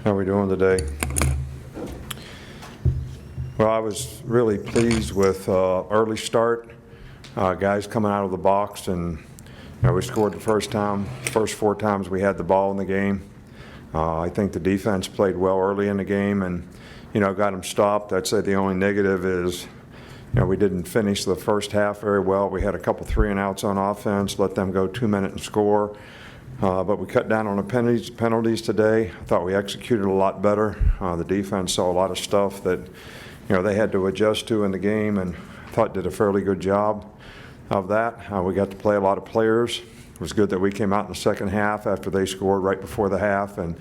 How are we doing today? Well, I was really pleased with early start. Guys coming out of the box, and we scored the first 4 times we had the ball in the game. I think the defense played well early in the game and, got them stopped. I'd say the only negative is, we didn't finish the first half very well. We had a couple 3-and-outs on offense, let them go 2 minutes and score. But we cut down on the penalties today. I thought we executed a lot better. The defense saw a lot of stuff that, they had to adjust to in the game, and I thought did a fairly good job of that. We got to play a lot of players. It was good that we came out in the second half after they scored right before the half and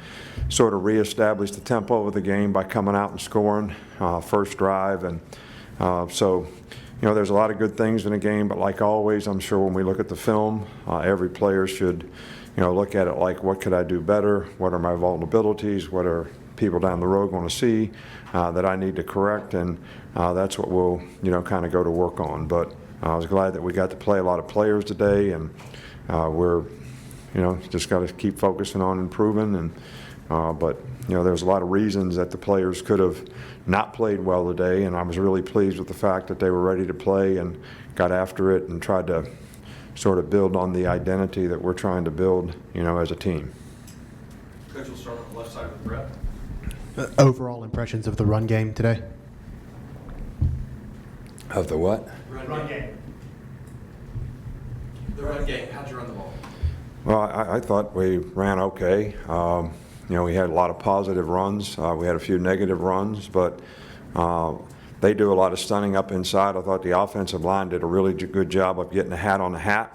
sort of reestablished the tempo of the game by coming out and scoring first drive. And so, there's a lot of good things in the game, but like always, I'm sure when we look at the film, every player should, look at it like, what could I do better? What are my vulnerabilities? What are people down the road going to see that I need to correct? And that's what we'll, kind of go to work on. But I was glad that we got to play a lot of players today, and we're, just got to keep focusing on improving. And but there's a lot of reasons that the players could have not played well today, and I was really pleased with the fact that they were ready to play and got after it and tried to sort of build on the identity that we're trying to build, as a team. Coach, we'll start on the left side with Brett. Overall impressions of the run game today? Of the what? Run game. The run game. How'd you run the ball? Well, I thought we ran okay. We had a lot of positive runs. We had a few negative runs, but they do a lot of stunning up inside. I thought the offensive line did a really good job of getting a hat on the hat.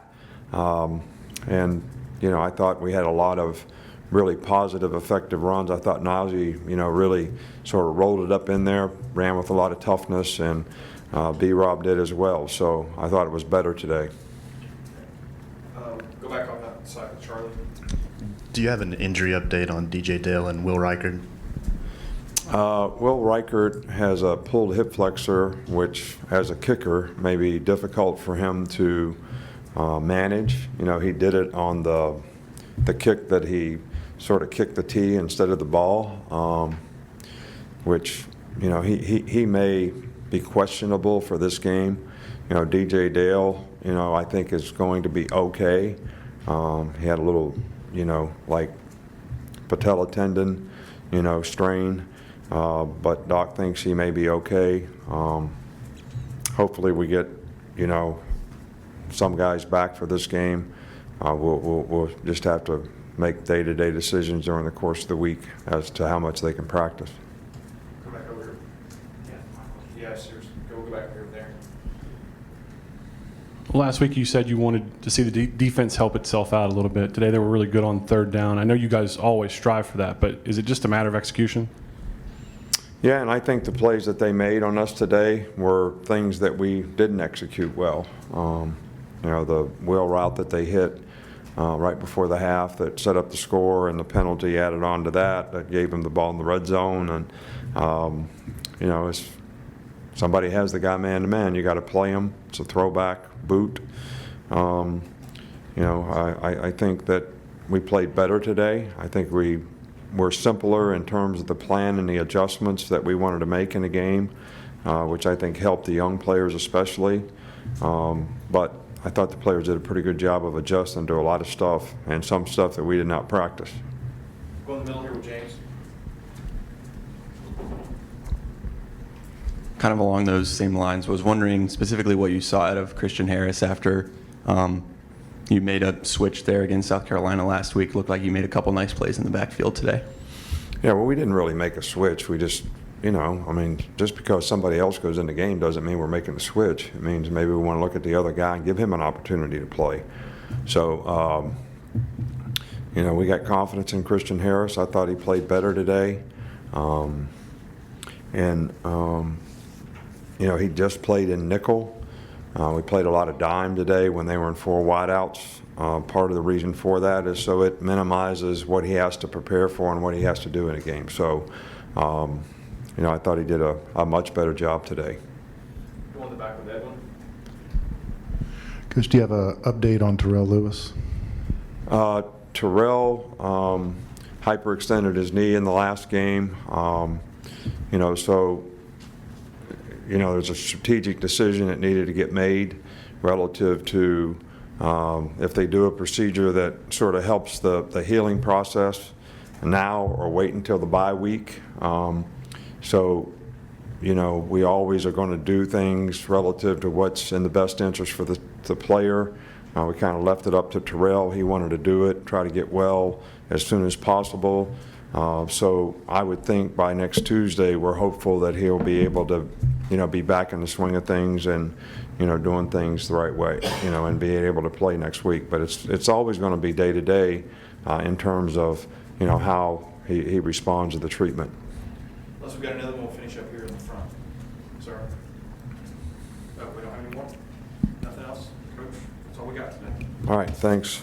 And, I thought we had a lot of really positive, effective runs. I thought Najee, really sort of rolled it up in there, ran with a lot of toughness, and B-Rob did as well. So I thought it was better today. Go back on that side with Charlie. Do you have an injury update on DJ Dale and Will Reichard? Will Reichard has a pulled hip flexor, which as a kicker may be difficult for him to manage. He did it on the kick that he sort of kicked the tee instead of the ball, which, he may be questionable for this game. DJ Dale, I think is going to be okay. He had a little, like patella tendon, strain. But Doc thinks he may be okay. Hopefully we get, some guys back for this game. We'll just have to make day-to-day decisions during the course of the week as to how much they can practice. Go back over here. Yeah, seriously. Go back over there. Last week you said you wanted to see the defense help itself out a little bit. Today they were really good on third down. I know you guys always strive for that, but is it just a matter of execution? Yeah, and I think the plays that they made on us today were things that we didn't execute well. The wheel route that they hit right before the half that set up the score, and the penalty added on to that gave them the ball in the red zone. And, if somebody has the guy man-to-man, you got to play him. It's a throwback boot. I think that we played better today. I think we were simpler in terms of the plan and the adjustments that we wanted to make in the game, which I think helped the young players especially. But I thought the players did a pretty good job of adjusting to a lot of stuff, and some stuff that we did not practice. Go in the middle here with James. Kind of along those same lines, was wondering specifically what you saw out of Christian Harris after you made a switch there against South Carolina last week. Looked like you made a couple nice plays in the backfield today. Yeah, well, we didn't really make a switch. We just, just because somebody else goes in the game doesn't mean we're making the switch. It means maybe we want to look at the other guy and give him an opportunity to play. So, we got confidence in Christian Harris. I thought he played better today. He just played in nickel. We played a lot of dime today when they were in 4 wideouts. Part of the reason for that is so it minimizes what he has to prepare for and what he has to do in a game. So, I thought he did a much better job today. Go in the back with Edwin. Coach, do you have an update on Terrell Lewis? Terrell, hyperextended his knee in the last game. You know, so, you know, there's a strategic decision that needed to get made relative to if they do a procedure that sort of helps the healing process now or wait until the bye week. So, you know, we always are going to do things relative to what's in the best interest for the player. We kind of left it up to Terrell. He wanted to do it, try to get well as soon as possible. So I would think by next Tuesday, we're hopeful that he'll be able to, you know, be back in the swing of things and, you know, doing things the right way, you know, and being able to play next week. But it's always going to be day to day in terms of, you know, how he responds to the treatment. Unless we've got another one, we'll finish up here in the front. Sir? Oh, we don't have any more? Nothing else? Coach, that's all we got today. All right, thanks.